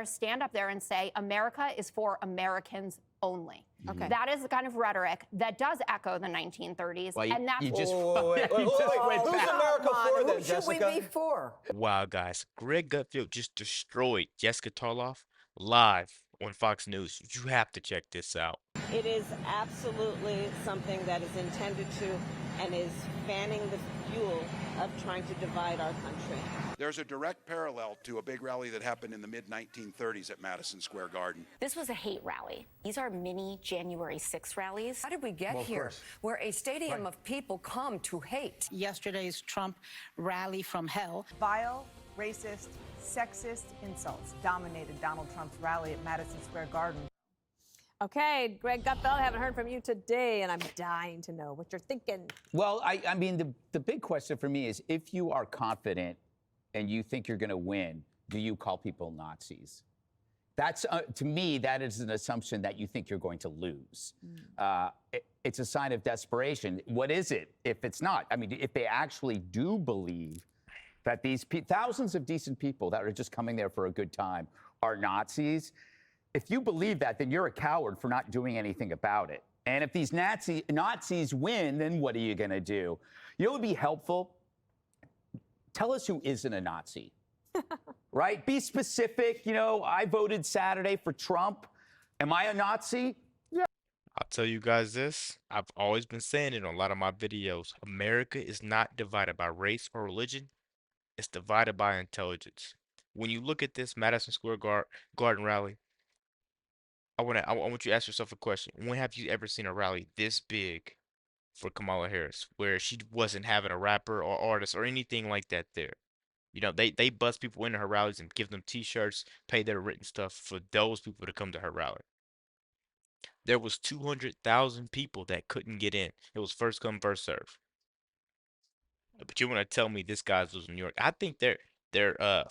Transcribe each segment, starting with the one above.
stand up there and say America is for Americans only. Okay. That is the kind of rhetoric that does echo the 1930s. Well, and that's you just wait, went who's back. America for then, Who should we Jessica? be for? Wow, guys. Greg Gutfeld just destroyed Jessica Tarlov live on Fox News. You have to check this out. It is absolutely something that is intended to and is fanning the fuel of trying to divide our country. There's a direct parallel to a big rally that happened in the mid-1930s at Madison Square Garden. This was a hate rally. These are mini January 6 rallies. How did we get here where a stadium of people come to hate? Yesterday's Trump rally from hell. Vile, racist, sexist insults dominated Donald Trump's rally at Madison Square Garden. Okay, Greg Gutfeld, haven't heard from you today, and I'm dying to know what you're thinking. Well, I mean, the big question for me is, if you are confident and you think you're going to win, do you call people Nazis? That's, to me, that is an assumption that you think you're going to lose. It's a sign of desperation. What is it if it's not? I mean, if they actually do believe that these thousands of decent people that are just coming there for a good time are Nazis, if you believe that, then you're a coward for not doing anything about it. And if these Nazis win, then what are you going to do? You know what would be helpful? Tell us who isn't a Nazi, right? Be specific. You know, I voted Saturday for Trump. Am I a Nazi? Yeah. I'll tell you guys this. I've always been saying it on a lot of my videos. America is not divided by race or religion. It's divided by intelligence. When you look at this Madison Square Garden rally, I want you to ask yourself a question. When have you ever seen a rally this big for Kamala Harris, where she wasn't having a rapper or artist or anything like that there? You know, they bust people into her rallies and give them T-shirts, pay their written stuff for those people to come to her rally. There was 200,000 people that couldn't get in. It was first come, first serve. But you want to tell me this guy's losing New York? I think they're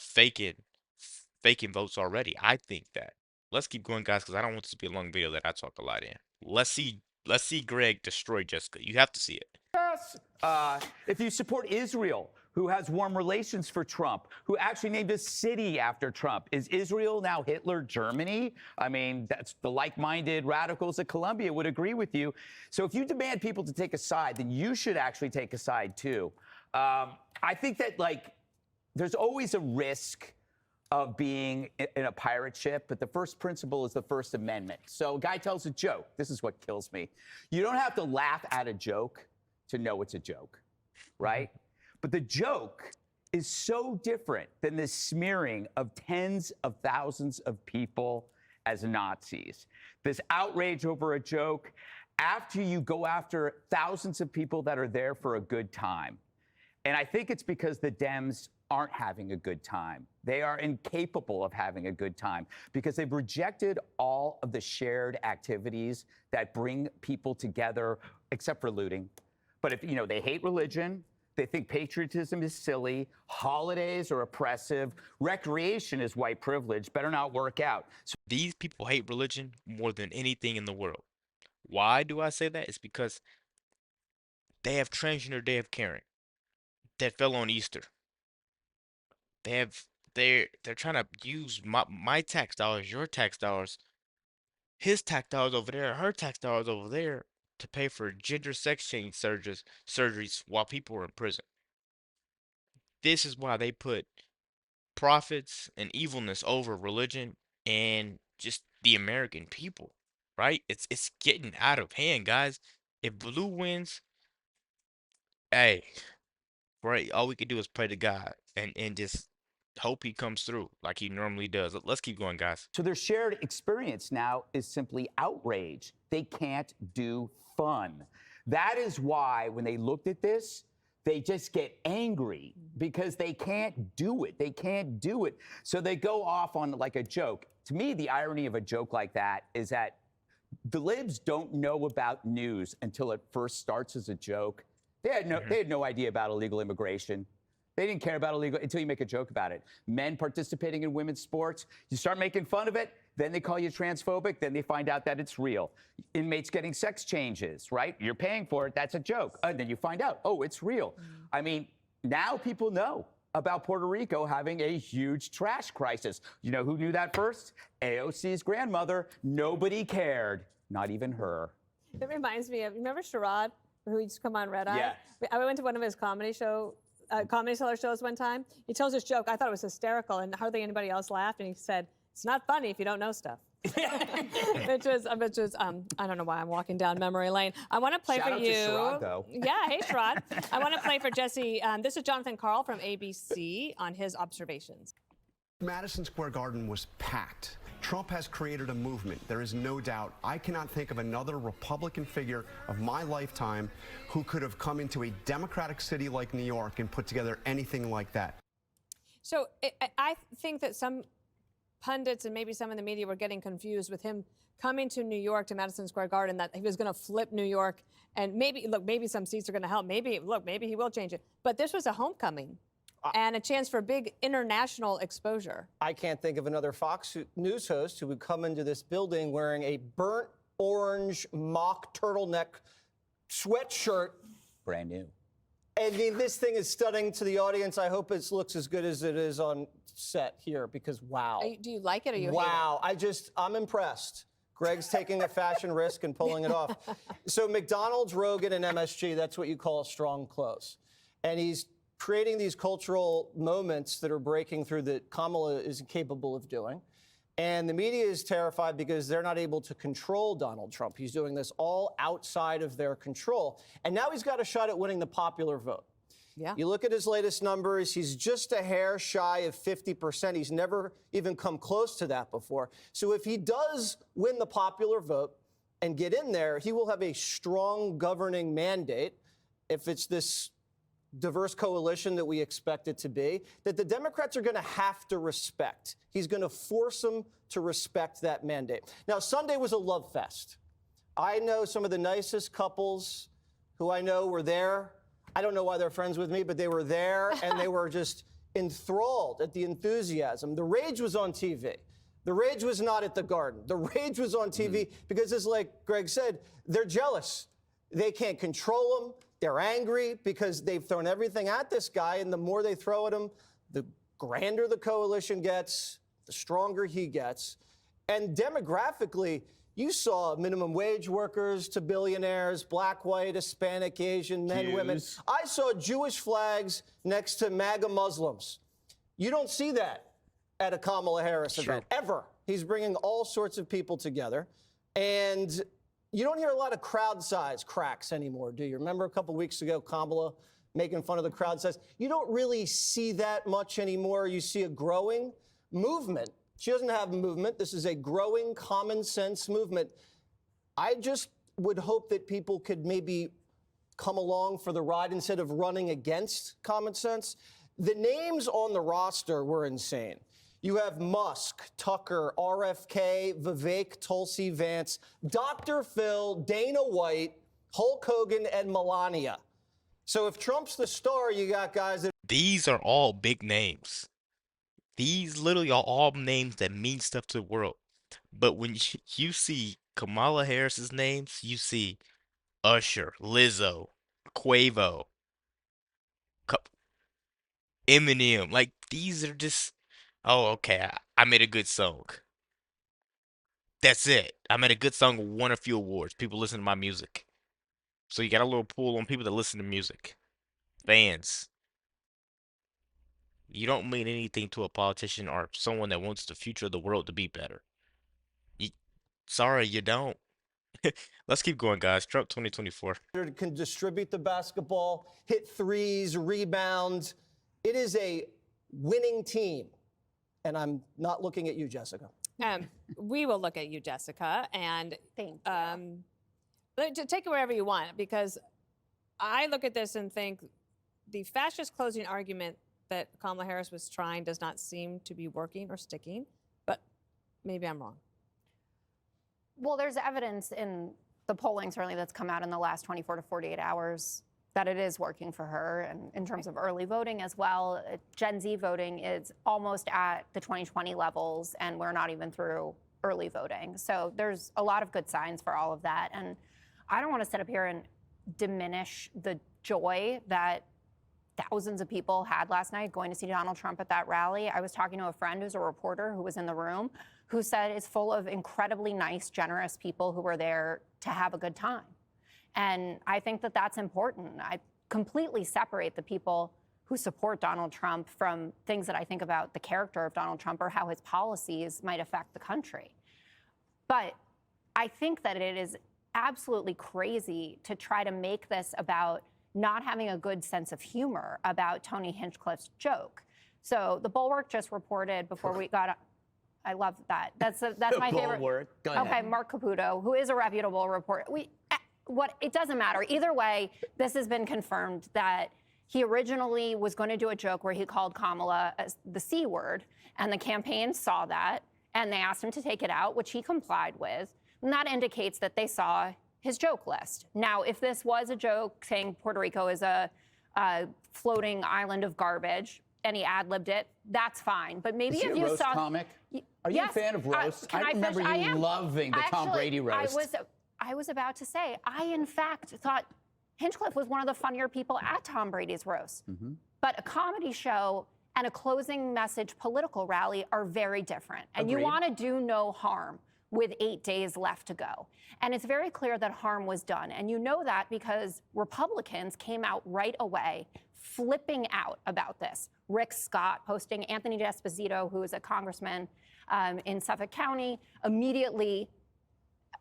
faking votes already. I think that. Let's keep going, guys, because I don't want this to be a long video that I talk a lot in. Let's see Greg destroy Jessica. You have to see it. Yes. If you support Israel, who has warm relations for Trump, who actually named a city after Trump, is Israel now Hitler Germany? I mean, that's the like-minded radicals at Columbia would agree with you. So if you demand people to take a side, then you should actually take a side too. I think that, like, there's always a risk of being in a pirate ship, but the first principle is the First Amendment. So a guy tells a joke. This is what kills me. You don't have to laugh at a joke to know it's a joke, right? But the joke is so different than the smearing of tens of thousands of people as Nazis. This outrage over a joke after you go after thousands of people that are there for a good time. And I think it's because the Dems aren't having a good time. They are incapable of having a good time because they've rejected all of the shared activities that bring people together, except for looting. But if, you know, they hate religion, they think patriotism is silly, holidays are oppressive, recreation is white privilege, better not work out. So these people hate religion more than anything in the world. Why do I say that? It's because they have Transgender Day of Caring that fell on Easter. They're trying to use my tax dollars, your tax dollars, his tax dollars over there, her tax dollars over there to pay for gender sex change surgeries while people are in prison. This is why they put profits and evilness over religion and just the American people, right? It's getting out of hand, guys. If blue wins, hey, right, all we can do is pray to God and just hope he comes through like he normally does. Let's keep going, guys. So their shared experience now is simply outrage. They can't do fun. That is why when they looked at this, they just get angry because they can't do it. They can't do it. So they go off on like a joke. To me, the irony of a joke like that is that the libs don't know about news until it first starts as a joke. They had no idea about illegal immigration. They didn't care about illegal until you make a joke about it. Men participating in women's sports, you start making fun of it, then they call you transphobic, then they find out that it's real. Inmates getting sex changes, right? You're paying for it, that's a joke. And then you find out, oh, it's real. I mean, now people know. about Puerto Rico having a huge trash crisis. You know who knew that first? AOC's grandmother. Nobody cared, not even her. It reminds me of, remember Sherrod, who used to come on Red Eye? Yeah. I went to one of his comedy cellar shows one time. He tells this joke. I thought it was hysterical, and hardly anybody else laughed. And he said, "It's not funny if you don't know stuff." which was I don't know why I'm walking down memory lane. I want to play Shout for out you. to Sherrod, though. Yeah, hey Sherrod. I want to play for Jesse. This is Jonathan Karl from ABC on his observations. Madison Square Garden was packed. Trump has created a movement. There is no doubt. I cannot think of another Republican figure of my lifetime who could have come into a Democratic city like New York and put together anything like that. So I think that some pundits and maybe some in the media were getting confused with him coming to New York, to Madison Square Garden, that he was going to flip New York. And maybe some seats are going to help. Maybe he will change it. But this was a homecoming. And a chance for big international exposure. I can't think of another Fox News host who would come into this building wearing a burnt orange mock turtleneck sweatshirt. Brand new. I mean, this thing is stunning to the audience. I hope it looks as good as it is on set here, because wow. Do you like it or you wow, hate it? I'm impressed. Greg's taking a fashion risk and pulling it off. So McDonald's, Rogan, and MSG, that's what you call a strong close. And he's creating these cultural moments that are breaking through that Kamala is capable of doing. And the media is terrified because they're not able to control Donald Trump. He's doing this all outside of their control. And now he's got a shot at winning the popular vote. Yeah. You look at his latest numbers, he's just a hair shy of 50%. He's never even come close to that before. So if he does win the popular vote and get in there, he will have a strong governing mandate. If it's this diverse coalition that we expect it to be, that the Democrats are going to have to respect. He's going to force them to respect that mandate. Now, Sunday was a love fest. I know some of the nicest couples who I know were there. I don't know why they're friends with me, but they were there, and they were just enthralled at the enthusiasm. The rage was on TV. The rage was not at the Garden. The rage was on TV because, as like Greg said, they're jealous. They can't control him. They're angry because they've thrown everything at this guy, and the more they throw at him, the grander the coalition gets, the stronger he gets. And demographically, you saw minimum wage workers to billionaires, black, white, Hispanic, Asian, men, women. I saw Jewish flags next to MAGA Muslims. You don't see that at a Kamala Harris event, ever. He's bringing all sorts of people together. And you don't hear a lot of crowd size cracks anymore, do you? Remember a couple weeks ago, Kamala making fun of the crowd size? You don't really see that much anymore. You see a growing movement. She doesn't have a movement. This is a growing common sense movement. I just would hope that people could maybe come along for the ride instead of running against common sense. The names on the roster were insane. You have Musk, Tucker, RFK, Vivek, Tulsi Vance, Dr. Phil, Dana White, Hulk Hogan, and Melania. So if Trump's the star, you got guys that... These are all big names. These literally are all names that mean stuff to the world. But when you see Kamala Harris's names, you see Usher, Lizzo, Quavo, Eminem. Like, these are just... Oh, okay, I made a good song. That's it. I made a good song, won a few awards. People listen to my music. So you got a little pull on people that listen to music. Fans. You don't mean anything to a politician or someone that wants the future of the world to be better. Sorry, you don't. Let's keep going, guys. Trump 2024. Can distribute the basketball, hit threes, rebound. It is a winning team. And I'm not looking at you, Jessica. We will look at you, Jessica, and Thank take it wherever you want, because I look at this and think the fascist closing argument that Kamala Harris was trying does not seem to be working or sticking, but maybe I'm wrong. Well, there's evidence in the polling, certainly, that's come out in the last 24 to 48 hours that it is working for her. And in terms of early voting as well, Gen Z voting is almost at the 2020 levels, and we're not even through early voting. So there's a lot of good signs for all of that. And I don't want to sit up here and diminish the joy that thousands of people had last night going to see Donald Trump at that rally. I was talking to a friend who's a reporter who was in the room who said it's full of incredibly nice, generous people who were there to have a good time. And I think that that's important. I completely separate the people who support Donald Trump from things that I think about the character of Donald Trump or how his policies might affect the country. But I think that it is absolutely crazy to try to make this about not having a good sense of humor about Tony Hinchcliffe's joke. So the Bulwark just reported before we got. I love that. That's my favorite. Bulwark. Go ahead. Okay, Mark Caputo, who is a reputable reporter. It doesn't matter either way. This has been confirmed that he originally was going to do a joke where he called Kamala the C word, and the campaign saw that, and they asked him to take it out, which he complied with. And that indicates that they saw his joke list. Now, if this was a joke saying Puerto Rico is a floating island of garbage, and he ad-libbed it, that's fine. But maybe Is he if a you roast saw, comic? Are you yes, a fan of roast? I remember I you am. loving the Tom Brady roast. I was about to say, I in fact thought Hinchcliffe was one of the funnier people at Tom Brady's roast. But a comedy show and a closing message political rally are very different. And you want to do no harm with 8 days left to go. And it's very clear that harm was done. And you know that because Republicans came out right away flipping out about this. Rick Scott posting, Anthony D'Esposito, who is a congressman in Suffolk County, immediately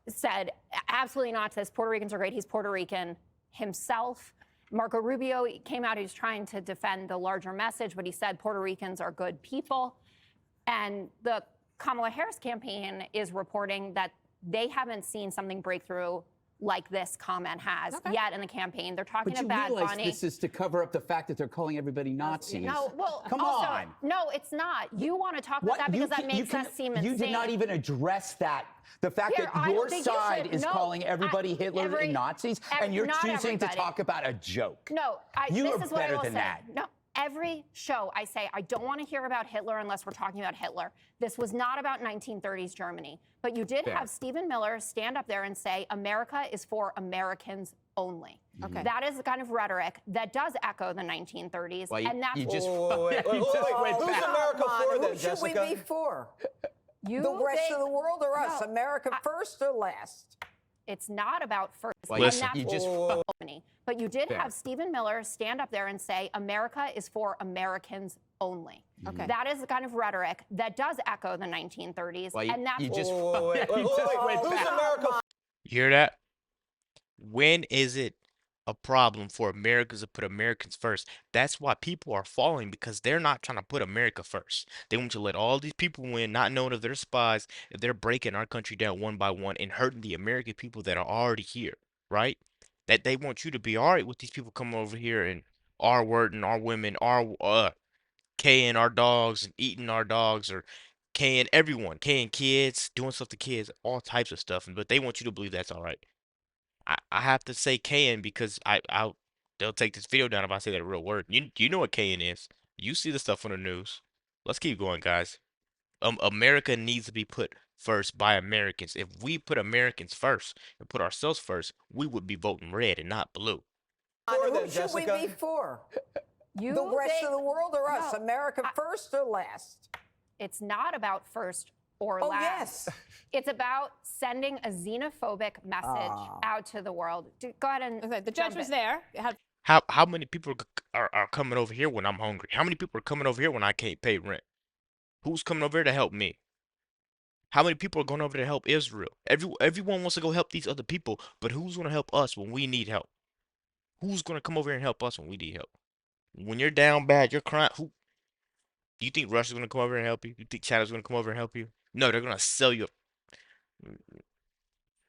said, absolutely not to this. Puerto Ricans are great. He's Puerto Rican himself. Marco Rubio came out. He was trying to defend the larger message, but he said Puerto Ricans are good people. And the Kamala Harris campaign is reporting that they haven't seen something break through like this comment has yet in the campaign. They're talking But you about realize Bunny. this is to cover up the fact that they're calling everybody Nazis. No, well, Come also, on. no, it's not. You want to talk about that because that makes us seem insane. You did not even address that. The fact Here, I that don't your think you side should. is No, calling everybody Hitler and Nazis, and you're not choosing to everybody. talk about a joke. No, You this are is what I better will than say. that. No, every show I say I don't want to hear about Hitler unless we're talking about Hitler. This was not about 1930s Germany, but you did have Stephen Miller stand up there and say America is for Americans only. Okay. That is the kind of rhetoric that does echo the 1930s, Well, and that's you just wait, you just went who's back. America for then, Who should we Jessica? be for? you. The rest they- of the world or us? No, America first or last? It's not about first. Well, and listen, that's you just Germany. But you did have Stephen Miller stand up there and say America is for Americans only. Okay. That is the kind of rhetoric that does echo the 1930s, Well, and that's you just wait, you just went who's back. America? You hear that? When is it a problem for Americans to put Americans first? That's why people are falling, because they're not trying to put America first. They want to let all these people win, not knowing if they're spies, if they're breaking our country down one by one and hurting the American people that are already here, right? That they want you to be all right with these people coming over here and R-wording our women, K-ing our dogs and eating our dogs, or K-ing everyone, K-ing kids, doing stuff to kids, all types of stuff. But they want you to believe that's all right. I have to say K-ing because they'll take this video down if I say that real word. You know what K-ing is. You see the stuff on the news. Let's keep going, guys. America needs to be put first by Americans. If we put Americans first and put ourselves first, we would be voting red and not blue. Who should we be for? The rest of the world or us? No, America first or last? it's not about first or Oh, last. yes. It's about sending a xenophobic message out to the world. Go ahead and Okay, the judge jump was in. there. It had How many people are coming over here when I'm hungry? How many people are coming over here when I can't pay rent? Who's coming over here to help me? How many people are going over to help Israel? Everyone wants to go help these other people, but who's going to help us when we need help? Who's going to come over here and help us when we need help? When you're down bad, you're crying. Who? Do you think Russia's going to come over and help you? You think China's going to come over and help you? No, they're going to sell you.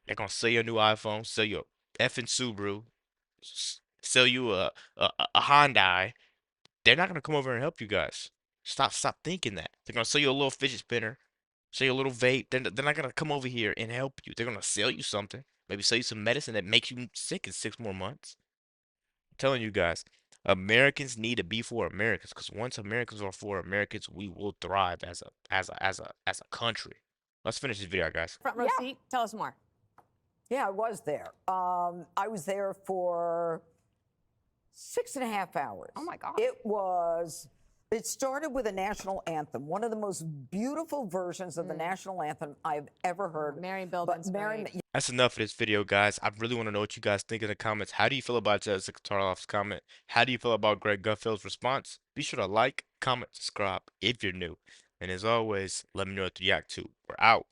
They're going to sell you a new iPhone, sell you a effing Subaru, sell you a Hyundai. They're not going to come over and help you guys. Stop thinking that. They're going to sell you a little fidget spinner, sell you a little vape. They're not going to come over here and help you. They're going to sell you something. Maybe sell you some medicine that makes you sick in 6 more months. I'm telling you guys, Americans need to be for Americans, because once Americans are for Americans, we will thrive as a country. Let's finish this video, guys. front row seat. Tell us more. Yeah, I was there. I was there for 6.5 hours. Oh my God. It started with a national anthem, one of the most beautiful versions of the national anthem I've ever heard. Mary Billman's That's enough of this video, guys. I really want to know what you guys think in the comments. How do you feel about Jessica Tarlov's comment? How do you feel about Greg Gutfeld's response? Be sure to like, comment, subscribe if you're new. And as always, let me know what to react to. We're out.